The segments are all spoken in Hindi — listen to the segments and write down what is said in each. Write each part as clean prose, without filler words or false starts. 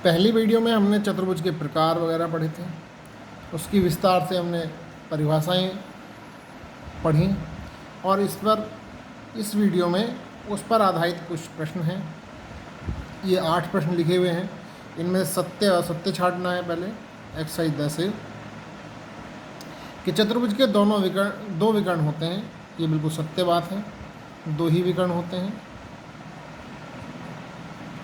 पहली वीडियो में हमने चतुर्भुज के प्रकार वगैरह पढ़े थे, उसकी विस्तार से हमने परिभाषाएं पढ़ी और इस वीडियो में उस पर आधारित कुछ प्रश्न हैं। ये 8 प्रश्न लिखे हुए हैं, इनमें सत्य और असत्य छांटना है। पहले एक्सरसाइज 10 से कि चतुर्भुज के दो विकर्ण होते हैं, ये बिल्कुल सत्य बात है, 2 ही विकर्ण होते हैं।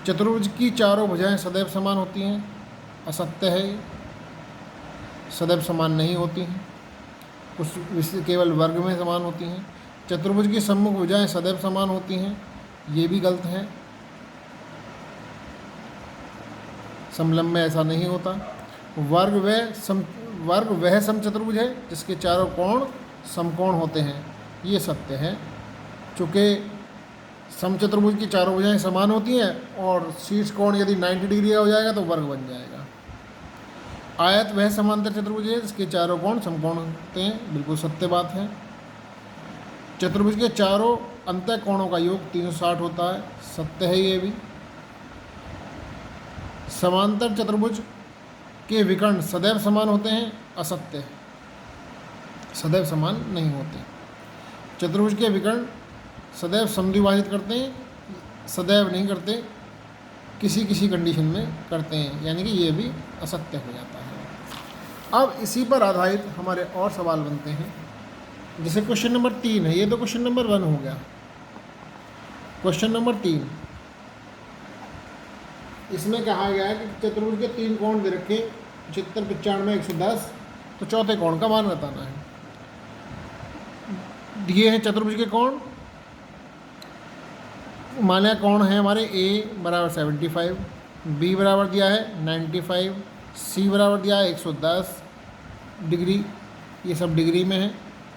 चतुर्भुज की चारों भुजाएं सदैव समान होती हैं, असत्य है, सदैव समान नहीं होती हैं, कुछ केवल वर्ग में समान होती हैं। चतुर्भुज की सम्मुख भुजाएं सदैव समान होती हैं, ये भी गलत है, समलंब में ऐसा नहीं होता। वर्ग वह समचतुर्भुज है जिसके चारों कोण समकोण होते हैं, ये सत्य है। चूँकि समचतुर्भुज की चारों भुजाएं समान होती हैं और शीर्ष कोण यदि 90 डिग्री का हो जाएगा तो वर्ग बन जाएगा। आयत वह समांतर चतुर्भुज है जिसके चारों कोण समकोण होते हैं, बिल्कुल सत्य बात है। चतुर्भुज के चारों अंतः कोणों का योग 360 होता है, सत्य है ये भी। समांतर चतुर्भुज के विकर्ण सदैव समान होते हैं, असत्य है, सदैव समान नहीं होते। चतुर्भुज के विकर्ण सदैव समद्विभाजित करते हैं, सदैव नहीं करते, किसी कंडीशन में करते हैं, यानी कि ये भी असत्य हो जाता है। अब इसी पर आधारित हमारे और सवाल बनते हैं, जैसे क्वेश्चन नंबर 3 है, ये तो क्वेश्चन नंबर 1 हो गया। क्वेश्चन नंबर 3, इसमें कहा गया है कि चतुर्भुज के 3 कोण दे रखे 75, 95, 110, तो चौथे कोण का मान बताना है। दिए हैं चतुर्भुज के कोण, माने कोण है हमारे A बराबर 75, B बराबर दिया है 95, C बराबर दिया है 110 डिग्री, ये सब डिग्री में है।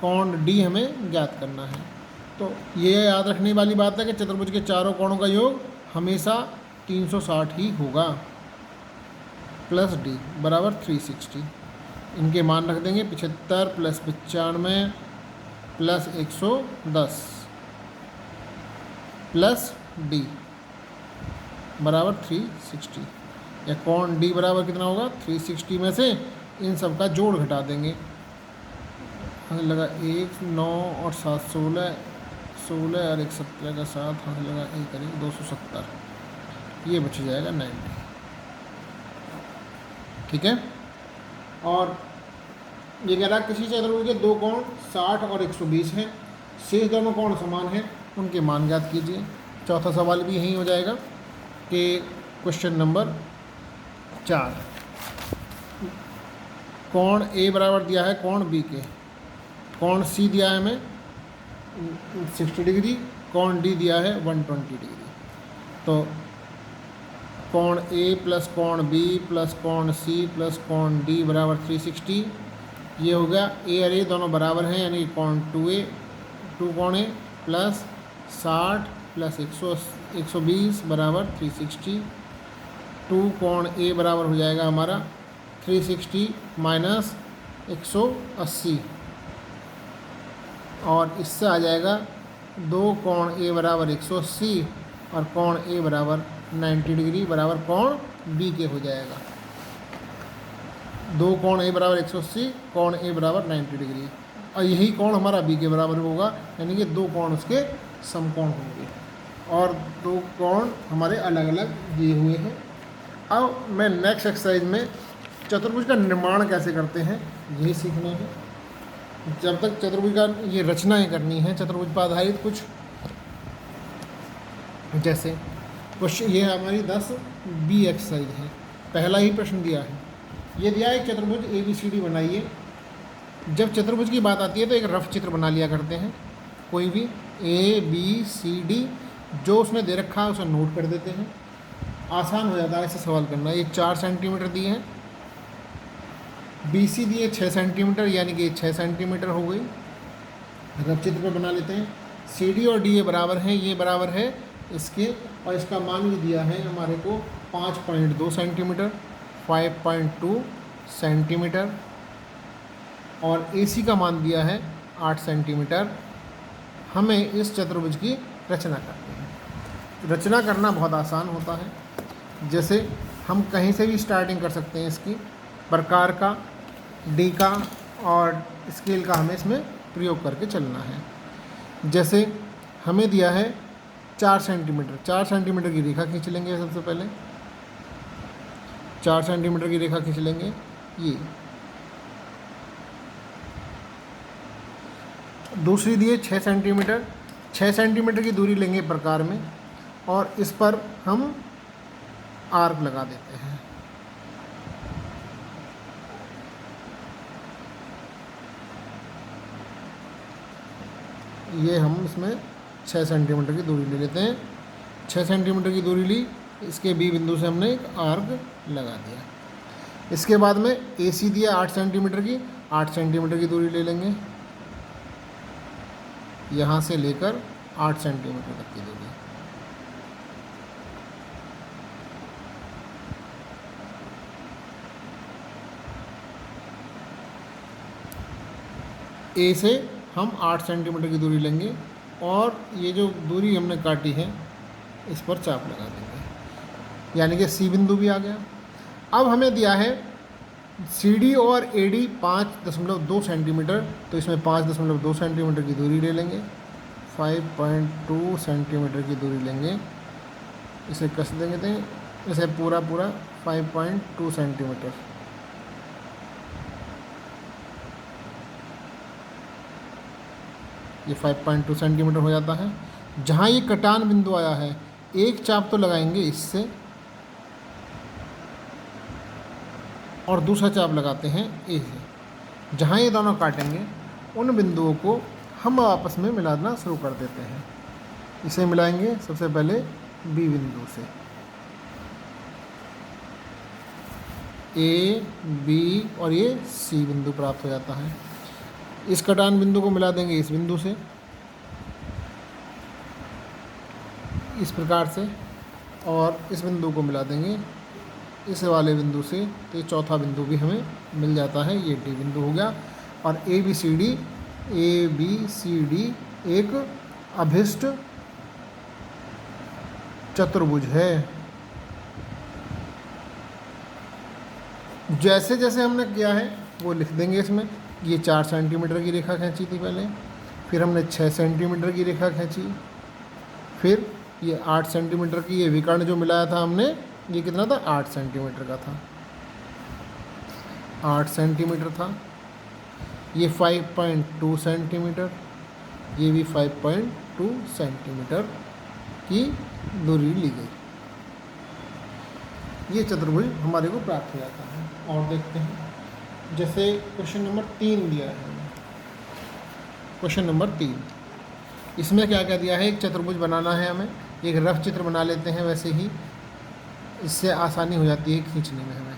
कोण D हमें ज्ञात करना है। तो ये याद रखने वाली बात है कि चतुर्भुज के चारों कोणों का योग हमेशा 360 ही होगा, प्लस D बराबर 360। इनके मान रख देंगे 75 प्लस 95 प्लस 110 प्लस D बराबर 360, या कोण D बराबर कितना होगा 360 में से इन सब का जोड़ घटा देंगे। हमें लगा 1, 9 और 7 16, 16 और 1 17 का 7, हमें लगा 1 करेंगे 270, ये बच जाएगा 90। ठीक है। और ये कह रहा है किसी चतुर्भुज के 2 कोण 60 और 120 हैं, शेष दोनों कोण समान हैं, उनके मान ज्ञात कीजिए। चौथा सवाल भी यही हो जाएगा कि क्वेश्चन नंबर 4, कोण A बराबर दिया है कोण B के, कोण C दिया है हमें 60 डिग्री, कोण D दिया है 120 डिग्री। तो कोण A प्लस कोण B प्लस कोण C प्लस कोण D बराबर 360, ये हो गया। A और A दोनों बराबर हैं, यानी कोण 2A 2 कोण A प्लस 60 प्लस 120 बराबर 360। 2 कोण A बराबर हो जाएगा हमारा 360 माइनस 180, और इससे आ जाएगा 2 कोण A बराबर 180 और कोण A बराबर 90 डिग्री बराबर कोण B के हो जाएगा। 2 कोण A बराबर 180, कोण A बराबर 90 डिग्री, और यही कोण हमारा B के बराबर होगा, यानी कि 2 कोण उसके समकोण होंगे और 2 कोण हमारे अलग अलग दिए हुए हैं। अब मैं नेक्स्ट एक्सरसाइज में चतुर्भुज का निर्माण कैसे करते हैं यही सीखना है। जब तक चतुर्भुज का ये रचनाएं करनी है, चतुर्भुज पर आधारित कुछ, जैसे क्वेश्चन ये हमारी 10B एक्सरसाइज है। पहला ही प्रश्न दिया है, ये दिया है चतुर्भुज ABCD बनाइए। जब चतुर्भुज की बात आती है तो एक रफ चित्र बना लिया करते हैं, कोई भी ABCD जो उसमें दे रखा है उसे नोट कर देते हैं, आसान हो जाता है ऐसे सवाल करना। ये 4 सेंटीमीटर दिए हैं, BC दिए 6 सेंटीमीटर, यानी कि 6 सेंटीमीटर हो गई, रफ चित्र पर बना लेते हैं। CD और DA बराबर हैं, ये बराबर है इसके, और इसका मान भी दिया है हमारे को 5.2 सेंटीमीटर, 5.2 सेंटीमीटर, और AC का मान दिया है 8 सेंटीमीटर। हमें इस चतुर्भुज की रचना करनी है। रचना करना बहुत आसान होता है। जैसे हम कहीं से भी स्टार्टिंग कर सकते हैं इसकी, प्रकार का, डी का और स्केल का हमें इसमें प्रयोग करके चलना है। जैसे हमें दिया है 4 सेंटीमीटर, 4 सेंटीमीटर की रेखा खींच लेंगे। सबसे पहले 4 सेंटीमीटर की रेखा खींच लेंगे। ये दूसरी दी है 6 सेंटीमीटर, 6 सेंटीमीटर की दूरी लेंगे प्रकार में और इस पर हम आर्क लगा देते हैं। ये हम इसमें 6 सेंटीमीटर की दूरी ले लेते हैं। 6 सेंटीमीटर की दूरी ली, इसके बी बिंदु से हमने एक आर्क लगा दिया। इसके बाद में ए सी दिया 8 सेंटीमीटर की, 8 सेंटीमीटर की दूरी ले लेंगे, यहाँ से लेकर 8 सेंटीमीटर तक की दूरी। ए से हम 8 सेंटीमीटर की दूरी लेंगे और ये जो दूरी हमने काटी है इस पर चाप लगा देंगे, यानी कि सी बिंदु भी आ गया। अब हमें दिया है सी डी और ए डी 5.2 सेंटीमीटर, तो इसमें 5.2 सेंटीमीटर की दूरी ले लेंगे, 5.2 सेंटीमीटर की दूरी लेंगे, इसे कस देंगे, इसे पूरा 5.2 सेंटीमीटर। ये 5.2 सेंटीमीटर हो जाता है। जहाँ ये कटान बिंदु आया है एक चाप तो लगाएंगे इससे और दूसरा चाप लगाते हैं ए से। जहाँ ये दोनों काटेंगे उन बिंदुओं को हम आपस में मिलाना शुरू कर देते हैं। इसे मिलाएंगे सबसे पहले बी बिंदु से, ए बी और ये सी बिंदु प्राप्त हो जाता है। इस कटान बिंदु को मिला देंगे इस बिंदु से इस प्रकार से, और इस बिंदु को मिला देंगे इस वाले बिंदु से, तो ये चौथा बिंदु भी हमें मिल जाता है। ये डी बिंदु हो गया। और ए बी सी डी एक अभिष्ट चतुर्भुज है। जैसे जैसे हमने किया है वो लिख देंगे इसमें। ये 4 सेंटीमीटर की रेखा खींची थी पहले, फिर हमने 6 सेंटीमीटर की रेखा खींची, फिर ये 8 सेंटीमीटर की ये विकर्ण जो मिलाया था हमने, ये कितना था, 8 सेंटीमीटर का था, 8 सेंटीमीटर था। ये 5.2 सेंटीमीटर, ये भी 5.2 सेंटीमीटर की दूरी ली गई। ये चतुर्भुज हमारे को प्राप्त हो जाता है। और देखते हैं, जैसे क्वेश्चन नंबर 3 दिया है। क्वेश्चन नंबर 3, इसमें क्या क्या दिया है, एक चतुर्भुज बनाना है हमें। एक रफ चित्र बना लेते हैं, वैसे ही इससे आसानी हो जाती है खींचने में। हमें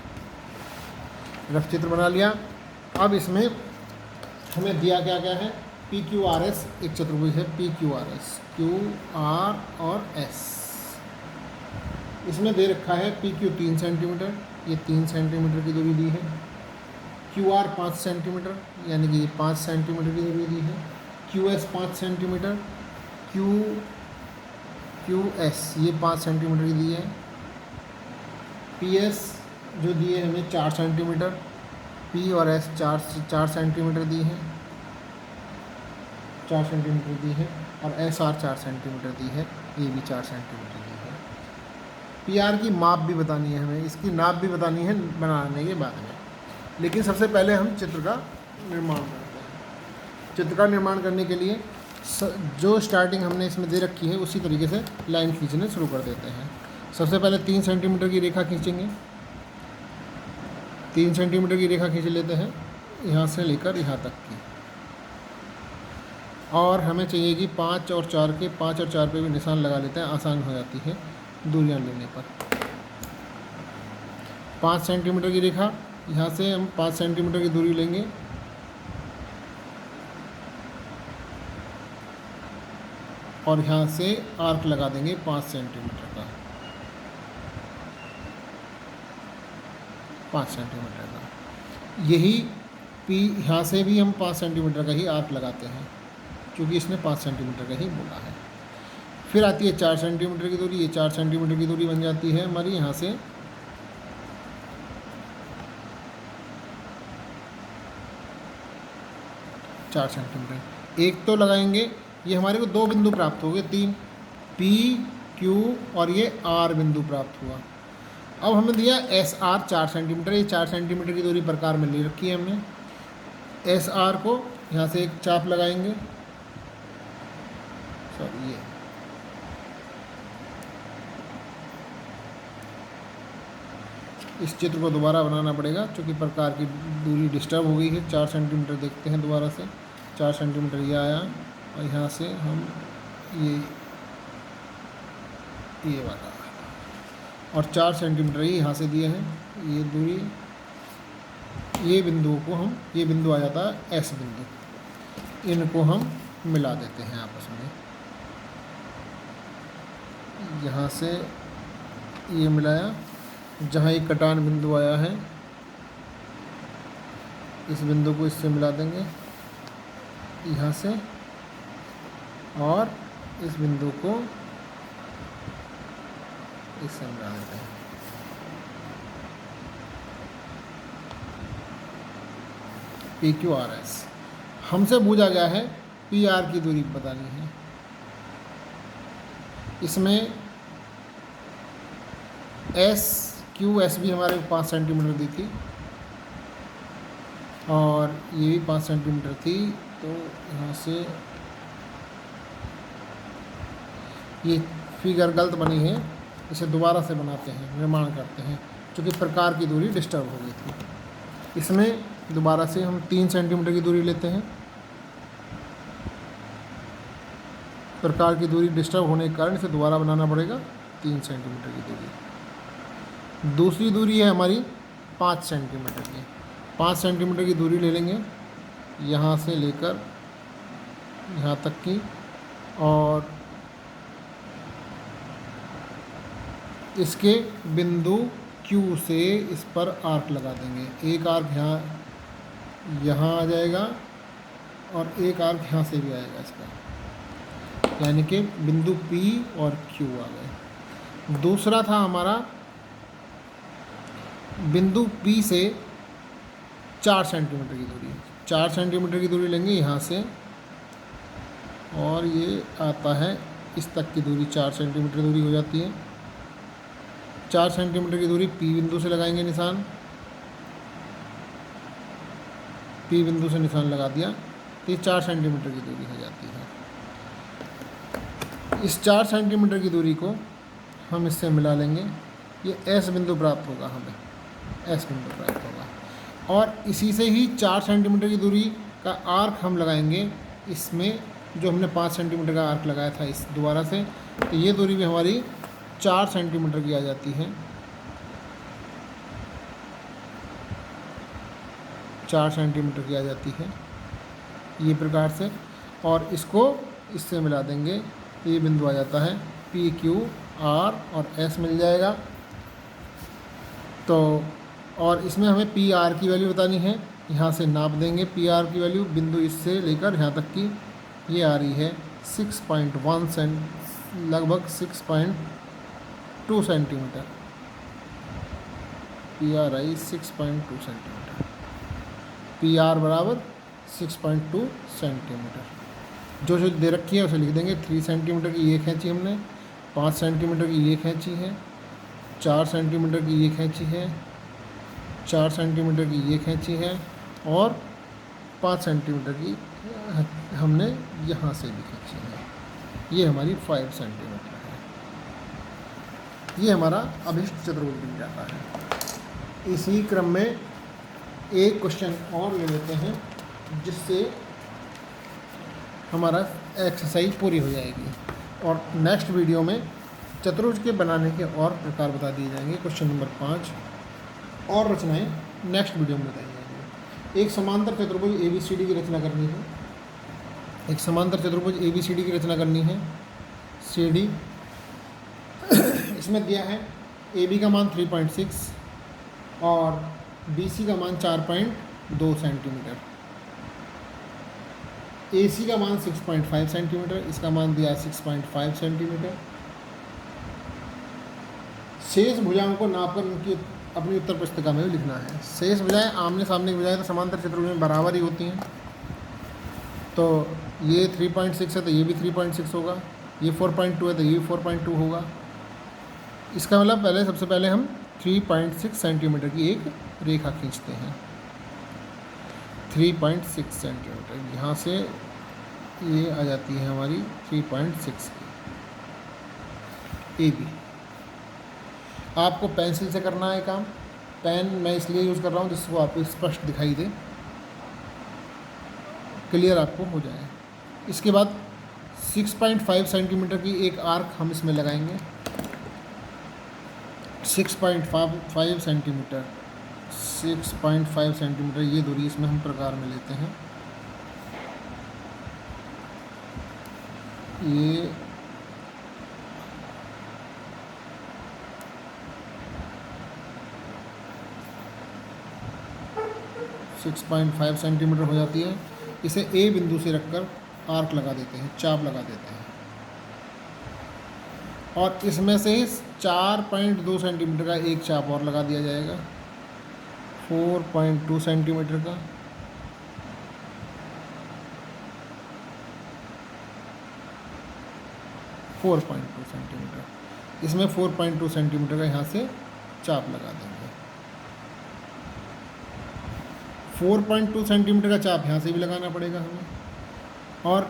रफ चित्र बना लिया। अब इसमें हमें दिया क्या क्या है, पी क्यू आर एस एक चतुर्भुज है, P Q R S, Q R और एस। इसमें दे रखा है पी क्यू 3 सेंटीमीटर, ये 3 सेंटीमीटर की दूरी दी है। क्यू आर 5 सेंटीमीटर, यानी कि ये 5 सेंटीमीटर की दूरी दी है। Q S 5 centimetre, Q S ये 5 सेंटीमीटर की दी है। पी एस जो दिए हमें 4 सेंटीमीटर, पी और एस 4 सेंटीमीटर दी है, 4 सेंटीमीटर दी है। और एस आर 4 सेंटीमीटर दी है, ये भी 4 सेंटीमीटर दी है। पी आर की माप भी बतानी है हमें, इसकी नाप भी बतानी है बनाने के बाद में। लेकिन सबसे पहले हम चित्र का निर्माण करते हैं। चित्र का निर्माण करने के लिए जो स्टार्टिंग हमने इसमें दे रखी है उसी तरीके से लाइन खींचने शुरू कर देते हैं। सबसे पहले 3 सेंटीमीटर की रेखा खींचेंगे, 3 सेंटीमीटर की रेखा खींच लेते हैं यहाँ से लेकर यहाँ तक की। और हमें चाहिए कि 5 और 4 पे भी निशान लगा लेते हैं, आसान हो जाती है दूरियां लेने पर। 5 सेंटीमीटर की रेखा, यहाँ से हम 5 सेंटीमीटर की दूरी लेंगे और यहाँ से आर्क लगा देंगे 5 सेंटीमीटर का, 5 सेंटीमीटर का। यही पी यहाँ से भी हम 5 सेंटीमीटर का ही आर्क लगाते हैं, क्योंकि इसने 5 सेंटीमीटर का ही बोला है। फिर आती है 4 सेंटीमीटर की दूरी, ये 4 सेंटीमीटर की दूरी बन जाती है हमारी यहाँ से 4 सेंटीमीटर। एक तो लगाएंगे, ये हमारे को 2 बिंदु प्राप्त हो गए, 3 P Q और ये R बिंदु प्राप्त हुआ। अब हमें दिया SR 4 सेंटीमीटर, ये 4 सेंटीमीटर की दूरी प्रकार में ले रखी है हमने। SR को यहाँ से एक चाप लगाएंगे, सॉरी ये इस चित्र को दोबारा बनाना पड़ेगा क्योंकि प्रकार की दूरी डिस्टर्ब हो गई है। 4 सेंटीमीटर देखते हैं दोबारा से, 4 सेंटीमीटर ये आया और यहाँ से हम ये वाला और 4 सेंटीमीटर ही यहाँ से दिए हैं। ये दूरी, ये बिंदुओं को हम, ये बिंदु आ जाता है S बिंदु, इनको हम मिला देते हैं आपस में। यहाँ से ये मिलाया, जहाँ ये कटान बिंदु आया है इस बिंदु को इससे मिला देंगे यहाँ से, और इस बिंदु को इससे मिला देते हैं। PQRS हमसे पूछा गया है PR की दूरी बतानी है। इसमें SQS भी हमारे 5 सेंटीमीटर दी थी और ये भी 5 सेंटीमीटर थी, तो यहाँ से ये फिगर गलत बनी है, इसे दोबारा से बनाते हैं, निर्माण करते हैं, क्योंकि प्रकार की दूरी डिस्टर्ब हो गई थी। इसमें दोबारा से हम 3 सेंटीमीटर की दूरी लेते हैं। प्रकार की दूरी डिस्टर्ब होने के कारण इसे दोबारा बनाना पड़ेगा, 3 सेंटीमीटर की दूरी। दूसरी दूरी है हमारी 5 सेंटीमीटर की। 5 सेंटीमीटर की दूरी ले लेंगे यहाँ से लेकर यहाँ तक की, और इसके बिंदु Q से इस पर आर्क लगा देंगे। एक आर्क यहाँ आ जाएगा और एक आर्क यहाँ से भी आएगा इसका, यानी कि बिंदु P और Q आ गए। दूसरा था हमारा बिंदु P से 4 सेंटीमीटर की दूरी। 4 सेंटीमीटर की दूरी लेंगे यहाँ से, और ये आता है इस तक की दूरी, 4 सेंटीमीटर दूरी हो जाती है। 4 सेंटीमीटर की दूरी P बिंदु से लगाएंगे निशान, P बिंदु से निशान लगा दिया तो ये 4 सेंटीमीटर की दूरी हो जाती है। इस 4 सेंटीमीटर की दूरी को हम इससे मिला लेंगे, ये S बिंदु प्राप्त होगा, हमें S बिंदु प्राप्त होगा। और इसी से ही 4 सेंटीमीटर की दूरी का आर्क हम लगाएंगे इसमें, जो हमने 5 सेंटीमीटर का आर्क लगाया था इस दोबारा से, तो ये दूरी भी हमारी 4 सेंटीमीटर की आ जाती है। 4 सेंटीमीटर की आ जाती है ये प्रकार से, और इसको इससे मिला देंगे तो ये बिंदु आ जाता है PQ R और S मिल जाएगा। तो और इसमें हमें PR की वैल्यू बतानी है, यहाँ से नाप देंगे PR की वैल्यू, बिंदु इससे लेकर यहाँ तक की ये आ रही है 6.1 लगभग 6.2 सेंटीमीटर। PR आई 6.2 सेंटीमीटर, PR बराबर 6.2 सेंटीमीटर। जो दे रखी है उसे लिख देंगे। 3 सेंटीमीटर की ये खींची हमने, 5 सेंटीमीटर की ये खींची है, 4 सेंटीमीटर की ये खींची है, 4 सेंटीमीटर की ये खींची है, और 5 सेंटीमीटर की हमने यहाँ से भी खींची है। ये हमारी 5 सेंटीमीटर है। ये हमारा अभिष्ट चतुर्भुज बन जाता है। इसी क्रम में एक क्वेश्चन और ले लेते हैं जिससे हमारा एक्सरसाइज पूरी हो जाएगी, और नेक्स्ट वीडियो में चतुर्भुज के बनाने के और प्रकार बता दिए जाएंगे। क्वेश्चन नंबर 5 और रचनाएं नेक्स्ट वीडियो में बताई जाएंगी। एक समांतर चतुर्भुज ABCD की रचना करनी है। एक समांतर चतुर्भुज ABCD की रचना करनी है। CD इसमें दिया है AB का मान 3.6 और BC का मान 4.2 सेंटीमीटर, AC का मान 6.5 सेंटीमीटर, इसका मान दिया 6.5 सेंटीमीटर। शेष भुजाओं को नापकर उनकी अपनी उत्तर पुस्तिका में भी लिखना है। शेष भुजाएं आमने सामने की बजाय तो समांतर चतुर्भुज में बराबर ही होती हैं। तो ये 3.6 है तो ये भी 3.6 होगा, ये 4.2 है तो ये भी 4.2 होगा। इसका मतलब पहले सबसे पहले हम 3.6 सेंटीमीटर की एक रेखा खींचते हैं। 3.6 सेंटीमीटर यहाँ से ये आ जाती है हमारी 3.6 ए बी। आपको पेंसिल से करना है काम। पेन मैं इसलिए यूज़ कर रहा हूँ जिससे वो आपको स्पष्ट दिखाई दे, क्लियर आपको हो जाए। इसके बाद 6.5 सेंटीमीटर की एक आर्क हम इसमें लगाएंगे। 6.5 सेंटीमीटर, 6.5 सेंटीमीटर ये दूरी इसमें हम प्रकार में लेते हैं। ये 6.5 सेंटीमीटर हो जाती है। इसे ए बिंदु से रखकर आर्क लगा देते हैं, चाप लगा देते हैं, और इसमें से 4.2 सेंटीमीटर का एक चाप और लगा दिया जाएगा, 4.2 सेंटीमीटर का। इसमें 4.2 सेंटीमीटर का यहाँ से चाप लगा देंगे। 4.2 सेंटीमीटर का चाप यहाँ से भी लगाना पड़ेगा हमें, और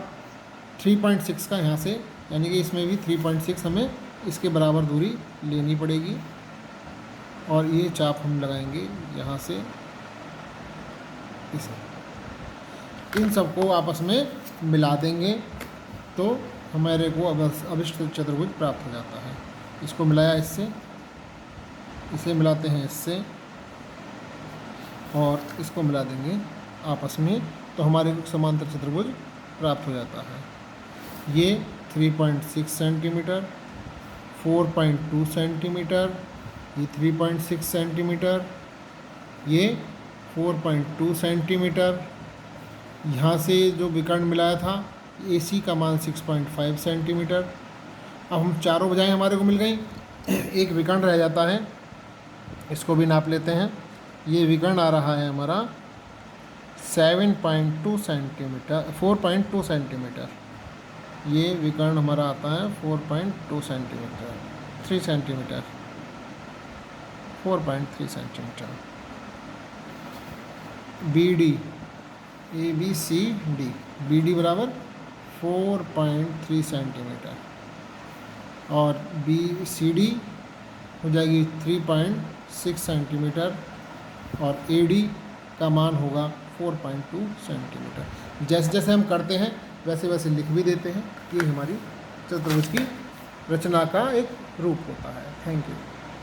3.6 का यहाँ से, यानी कि इसमें भी 3.6 हमें इसके बराबर दूरी लेनी पड़ेगी, और ये चाप हम लगाएंगे यहाँ से इसे। इन सबको आपस में मिला देंगे तो हमारे को अभिष्ट चतुर्भुज प्राप्त हो जाता है। इसको मिलाया इससे, इसे मिलाते हैं इससे, और इसको मिला देंगे आपस में तो हमारे को समांतर चतुर्भुज प्राप्त हो जाता है। ये 3.6 सेंटीमीटर, 4.2 सेंटीमीटर, ये 3.6 सेंटीमीटर, ये 4.2 सेंटीमीटर। यहाँ से जो विकर्ण मिलाया था AC का मान 6.5 सेंटीमीटर। अब हम चारों भुजाएं हमारे को मिल गई, एक विकर्ण रह जाता है, इसको भी नाप लेते हैं। ये विकर्ण आ रहा है हमारा 7.2 सेंटीमीटर, 4.2 सेंटीमीटर। ये विकर्ण हमारा आता है 4.2 centimetre, 3 centimetre, 4.3 centimetre. BD, ABCD, BD बराबर 4.3 सेंटीमीटर, और BCD हो जाएगी 3.6 सेंटीमीटर, और AD का मान होगा 4.2 सेंटीमीटर। जैसे जैसे हम करते हैं वैसे वैसे लिख भी देते हैं। ये हमारी चतुर्भुज की रचना का एक रूप होता है। Thank you.